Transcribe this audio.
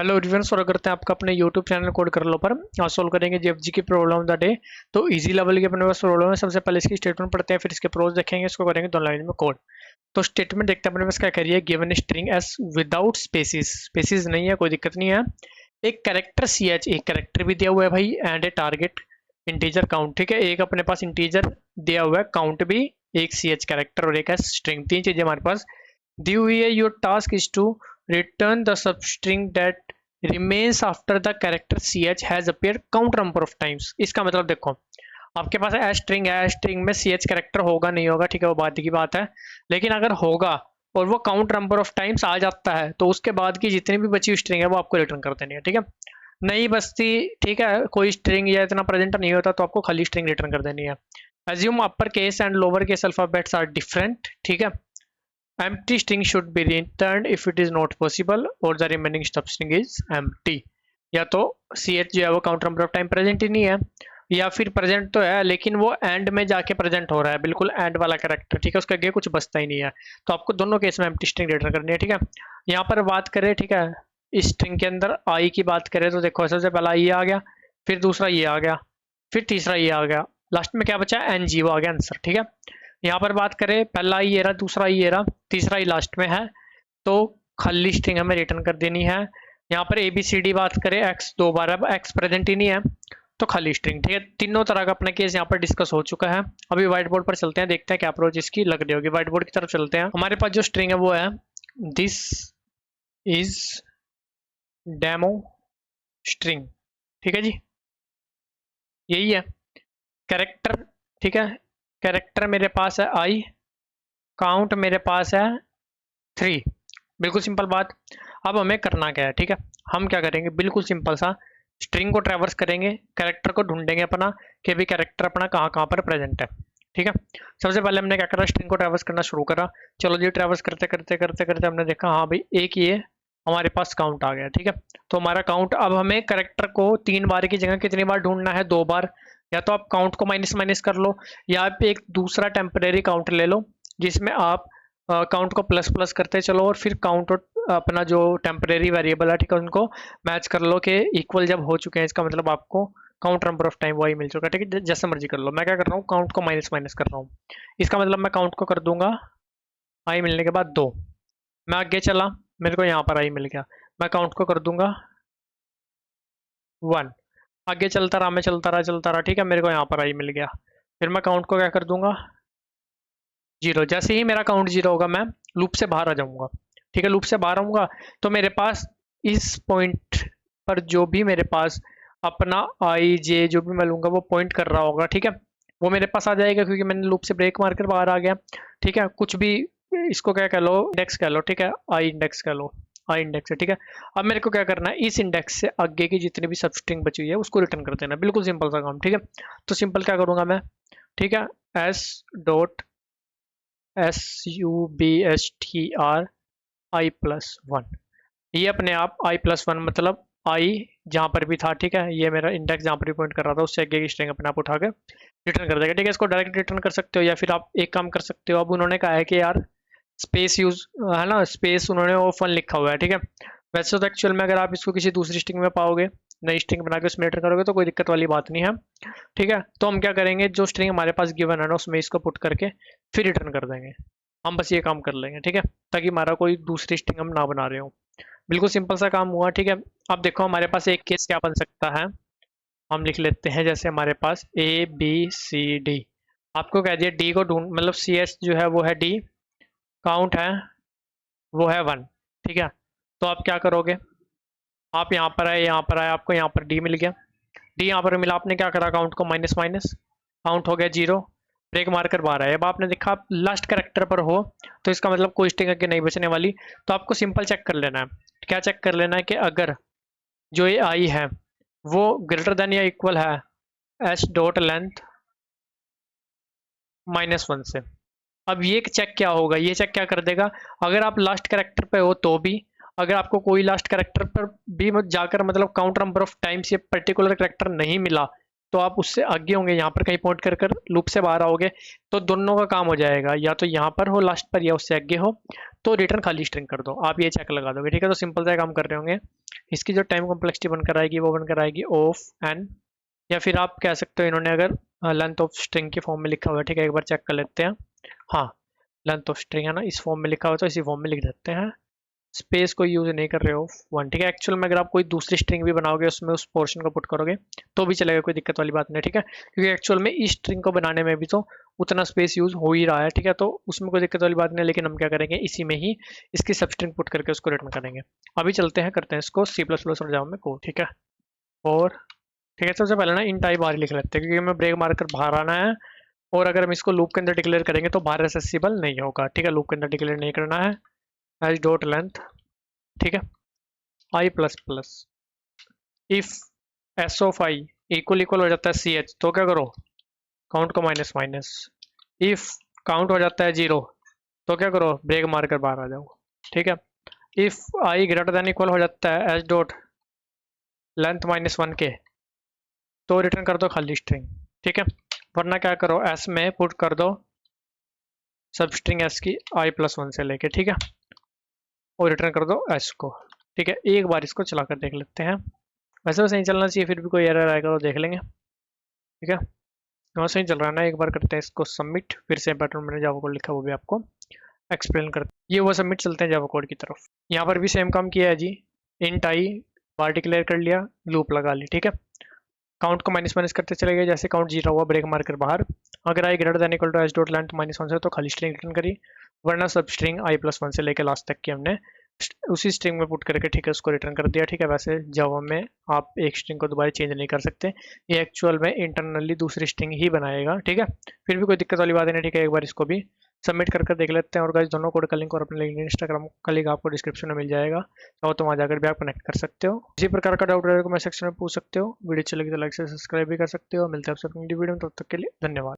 Hello everyone, स्वागत करते हैं आपका अपने यूट्यूब चैनल कोड कर लो पर। आज सोल्व करेंगे जेएफजी की प्रॉब्लम ऑफ द डे। तो इजी लेवल की अपने पास प्रॉब्लम है। सबसे पहले इसकी स्टेटमेंट पढ़ते हैं, फिर इसके प्रोज देखेंगे, इसको करेंगे दो लाइन में कोड। तो स्टेटमेंट देखते हैं अपने पास क्या करिए। Given string S without spaces, spaces नहीं है, कोई दिक्कत नहीं है। एक कैरेक्टर सी एच, एक कैरेक्टर भी दिया हुआ है भाई, and a target integer count. ठीक है, एक अपने पास इंटीजर दिया हुआ है, काउंट भी, एक सी एच कैरेक्टर और एक है स्ट्रिंग। तीन चीजें हमारे पास दी हुई है। Your task is to return the substring that remains after the character ch has appeared count number of times। इसका मतलब देखो, आपके पास है स्ट्रिंग है, स्ट्रिंग में ch कैरेक्टर होगा नहीं होगा, ठीक है, वो बात की बात है। लेकिन अगर होगा और वो काउंट नंबर ऑफ टाइम्स आ जाता है तो उसके बाद की जितनी भी बची हुई स्ट्रिंग है वो आपको रिटर्न कर देनी है। ठीक है, नहीं बचती, ठीक है, कोई स्ट्रिंग या इतना प्रेजेंट नहीं होता तो आपको खाली स्ट्रिंग रिटर्न कर देनी है। Assume upper case and lower case alphabets are different. ठीक है, empty string should be returned if it is not possible or the remaining substring is empty। या तो ch जो है वो count number of time present ही नहीं है, या फिर प्रेजेंट तो है लेकिन वो एंड में जाके प्रेजेंट हो रहा है, बिल्कुल एंड वाला कैरेक्टर। ठीक है, उसके आगे कुछ बचता ही नहीं है। तो आपको दोनों केस में एम्प्टी स्ट्रिंग रिटर्न करनी है। ठीक है, यहाँ पर बात करें, ठीक है, इस स्ट्रिंग के अंदर आई की बात करें तो देखो, सबसे पहला ये आ गया, फिर दूसरा ये आ गया, फिर तीसरा ये आ गया, लास्ट में क्या बचा, एन जी, वो आ गया आंसर। ठीक है, यहाँ पर बात करें, पहला ये रहा, दूसरा ये रहा, तीसरा ही लास्ट में है, तो खाली स्ट्रिंग हमें रिटर्न कर देनी है। यहाँ पर ए बी सी डी बात करें, एक्स दो बार, अब एक्स प्रेजेंट ही नहीं है तो खाली स्ट्रिंग। ठीक है, तीनों तरह का अपना केस यहाँ पर डिस्कस हो चुका है। अभी व्हाइट बोर्ड पर चलते हैं, देखते हैं क्या अप्रोच इसकी लग रही होगी। व्हाइट बोर्ड की तरफ चलते हैं। हमारे पास जो स्ट्रिंग है वो है दिस इज डेमो स्ट्रिंग। ठीक है जी, यही है कैरेक्टर। ठीक है, कैरेक्टर मेरे पास है आई, काउंट मेरे पास है 3। बिल्कुल सिंपल बात। अब हमें करना क्या है, ठीक है, हम क्या करेंगे, बिल्कुल सिंपल सा, स्ट्रिंग को ट्रैवर्स करेंगे, कैरेक्टर को ढूंढेंगे अपना कि भी कैरेक्टर अपना कहाँ कहाँ पर प्रेजेंट है। ठीक है, सबसे पहले हमने क्या करा, स्ट्रिंग को ट्रैवर्स करना शुरू करा। चलो जी, ट्रैवर्स करते करते करते करते हमने देखा, हाँ भाई एक ये हमारे पास काउंट आ गया। ठीक है, तो हमारा काउंट, अब हमें कैरेक्टर को 3 बार की जगह कितनी बार ढूंढना है, 2 बार। या तो आप काउंट को माइनस माइनस कर लो, या आप एक दूसरा टेम्परेरी काउंट ले लो जिसमें आप काउंट को प्लस प्लस करते चलो, और फिर काउंट अपना जो टेम्परेरी वेरिएबल है, ठीक है, उनको मैच कर लो कि इक्वल जब हो चुके हैं, इसका मतलब आपको काउंट नंबर ऑफ टाइम वही मिल चुका है। ठीक है, जैसे मर्जी कर लो। मैं क्या कर रहा हूँ, काउंट को माइनस माइनस कर रहा हूँ। इसका मतलब मैं काउंट को कर दूंगा आई मिलने के बाद 2। मैं आगे चला, मेरे को यहाँ पर आई मिल गया, मैं काउंट को कर दूंगा 1। आगे चलता रहा, मैं चलता रहा चलता रहा, ठीक है, मेरे को यहाँ पर आई मिल गया, फिर मैं काउंट को क्या कर दूंगा 0। जैसे ही मेरा काउंट 0 होगा मैं लूप से बाहर आ जाऊंगा। ठीक है, लूप से बाहर आऊंगा तो मेरे पास इस पॉइंट पर जो भी मेरे पास अपना आई जे जो भी मैं लूंगा वो पॉइंट कर रहा होगा, ठीक है, वो मेरे पास आ जाएगा क्योंकि मैंने लूप से ब्रेक मारकर बाहर आ गया। ठीक है, कुछ भी, इसको क्या कह लो, इंडेक्स कह लो, ठीक है, आई इंडेक्स कह लो, आई इंडेक्स है। ठीक है, अब मेरे को क्या करना है, इस इंडेक्स से आगे की जितनी भी सब स्ट्रिंग बची हुई है उसको रिटर्न कर देना। बिल्कुल सिंपल सा काम। ठीक है, तो सिंपल क्या करूंगा मैं, ठीक है, एस डॉट SUBSTR I+1, ये अपने आप I+1 मतलब आई जहाँ पर भी था, ठीक है, ये मेरा इंडेक्स जहाँ पर भी पॉइंट कर रहा था उससे आगे की स्ट्रिंग अपने आप उठा के रिटर्न कर देगा। ठीक है, इसको डायरेक्ट रिटर्न कर सकते हो या फिर आप एक काम कर सकते हो। अब उन्होंने कहा है कि यार स्पेस यूज है ना, स्पेस उन्होंने वो फन लिखा हुआ है। ठीक है, वैसे तो एक्चुअल में अगर आप इसको किसी दूसरी स्ट्रिंग में पाओगे, नई स्ट्रिंग बना के उसमें रिटर्न करोगे तो कोई दिक्कत वाली बात नहीं है। ठीक है, तो हम क्या करेंगे, जो स्ट्रिंग हमारे पास गिवन है ना उसमें इसको पुट करके फिर रिटर्न कर देंगे। हम बस ये काम कर लेंगे, ठीक है, ताकि हमारा कोई दूसरी स्ट्रिंग हम ना बना रहे हो। बिल्कुल सिंपल सा काम हुआ। ठीक है, अब देखो हमारे पास एक केस क्या बन सकता है, हम लिख लेते हैं, जैसे हमारे पास ABCD, आपको कह दिया डी को ढूंढ, मतलब CS जो है वो है D, काउंट है वो है 1। ठीक है, तो आप क्या करोगे, आप यहाँ पर आए, यहाँ पर आए, आपको यहाँ पर D मिल गया, D यहाँ पर मिला, आपने क्या करा, काउंट को माइनस माइनस, काउंट हो गया 0, ब्रेक मारकर बाहर आए। अब आपने देखा आप लास्ट कैरेक्टर पर हो तो इसका मतलब कोई स्ट्रिंग आगे नहीं बचने वाली। तो आपको सिंपल चेक कर लेना है, क्या चेक कर लेना है कि अगर जो ये आई है वो ग्रेटर देन या इक्वल है एस डॉट लेंथ -1 से। अब ये चेक क्या होगा, ये चेक क्या कर देगा, अगर आप लास्ट कैरेक्टर पे हो तो भी, अगर आपको कोई लास्ट कैरेक्टर पर भी जाकर मतलब काउंट नंबर ऑफ टाइम्स ये पर्टिकुलर कैरेक्टर नहीं मिला तो आप उससे आगे होंगे, यहाँ पर कहीं पॉइंट कर कर लूप से बाहर आओगे तो दोनों का काम हो जाएगा, या तो यहाँ पर हो लास्ट पर या उससे आगे हो तो रिटर्न खाली स्ट्रिंग कर दो, आप ये चेक लगा दोगे। ठीक है, तो सिंपल सा काम कर रहे होंगे, इसकी जो टाइम कॉम्प्लेक्सिटी बनकर आएगी वो बनकर आएगी ऑफ एन, या फिर आप कह सकते हो इन्होंने अगर लेंथ ऑफ स्ट्रिंग के फॉर्म में लिखा हुआ है, ठीक है, एक बार चेक कर लेते हैं। हाँ, लेंथ ऑफ स्ट्रिंग है ना, इस फॉर्म में लिखा हुआ तो इसी फॉर्म में लिख देते हैं। स्पेस को यूज नहीं कर रहे हो वन, ठीक है। एक्चुअल में अगर आप कोई दूसरी स्ट्रिंग भी बनाओगे उसमें उस पोर्शन को पुट करोगे तो भी चलेगा, कोई दिक्कत वाली बात नहीं, ठीक है, क्योंकि एक्चुअल में इस स्ट्रिंग को बनाने में भी तो उतना स्पेस यूज हो ही रहा है, ठीक है, तो उसमें कोई दिक्कत वाली बात नहीं है। लेकिन हम क्या करेंगे, इसी में ही इसकी सब स्ट्रिंग पुट करके उसको रिटर्न करेंगे। अभी चलते हैं, करते हैं इसको C++ और जावा में कोड, ठीक है। और ठीक है, सबसे पहले ना इन टाइप बाहर लिख लेते हैं, क्योंकि हमें ब्रेक मारकर बाहर आना है। और अगर हम इसको लूप के अंदर डिक्लेयर करेंगे तो बाहर एक्सेसिबल नहीं होगा, ठीक है, लूप के अंदर डिक्लेयर नहीं करना है। एच डॉट लेंथ, ठीक है, i plus plus, if s of i equal equal हो जाता है सी एच, तो क्या करो, काउंट को माइनस माइनस। इफ काउंट हो जाता है 0 तो क्या करो, ब्रेक मारकर बाहर आ जाओ, ठीक है। If I greater than equal हो जाता है एच डॉट लेंथ -1 के, तो रिटर्न कर दो खाली स्ट्रिंग, ठीक है। वरना क्या करो, एस में पुट कर दो सब स्ट्रिंग एस की i+1 से लेके, ठीक है, और रिटर्न कर दो एस को, ठीक है। एक बार इसको चलाकर देख लेते हैं। वैसे तो सही चलना चाहिए, फिर भी कोई एरर आएगा तो देख लेंगे, ठीक है। हाँ, सही चल रहा है ना। एक बार करते हैं इसको सबमिट, फिर से पैटर्न मैंने जावा कोड लिखा वो भी आपको एक्सप्लेन करते हैं। ये वो सबमिट, चलते हैं जावा कोड की तरफ। यहाँ पर भी सेम काम किया है जी, इंट आई बार डिक्लेयर कर लिया, लूप लगा ली, ठीक है। काउंट को माइनस माइनस करते चले गए, जैसे काउंट 0 हुआ ब्रेक मारकर बाहर। अगर i greater than equal to h dot length -1 से तो खाली स्ट्रिंग रिटर्न करी, वरना सब स्ट्रिंग i+1 से लेकर लास्ट तक की हमने उसी स्ट्रिंग में पुट करके, ठीक है, उसको रिटर्न कर दिया, ठीक है। वैसे जावा में आप एक स्ट्रिंग को दोबारा चेंज नहीं कर सकते, ये एक्चुअल में इंटरनली दूसरी स्ट्रिंग ही बनाएगा, ठीक है। फिर भी कोई दिक्कत वाली बात नहीं, ठीक है। एक बार इसको भी सबमिट कर देख लेते हैं। और गाइस, दोनों कोड का लिंक और अपने लिंक्डइन इंस्टाग्राम का लिंक आपको डिस्क्रिप्शन में मिल जाएगा, चाहो तो वहाँ जाकर भी आप कनेक्ट कर सकते हो। इसी प्रकार का डाउट रहेगा तो मैं सेक्शन में पूछ सकते हो। वीडियो अच्छी लगी तो लाइक से सब्सक्राइब भी कर सकते हो। मिलते हैं आपसे अपनी वीडियो में, तब तक के लिए धन्यवाद।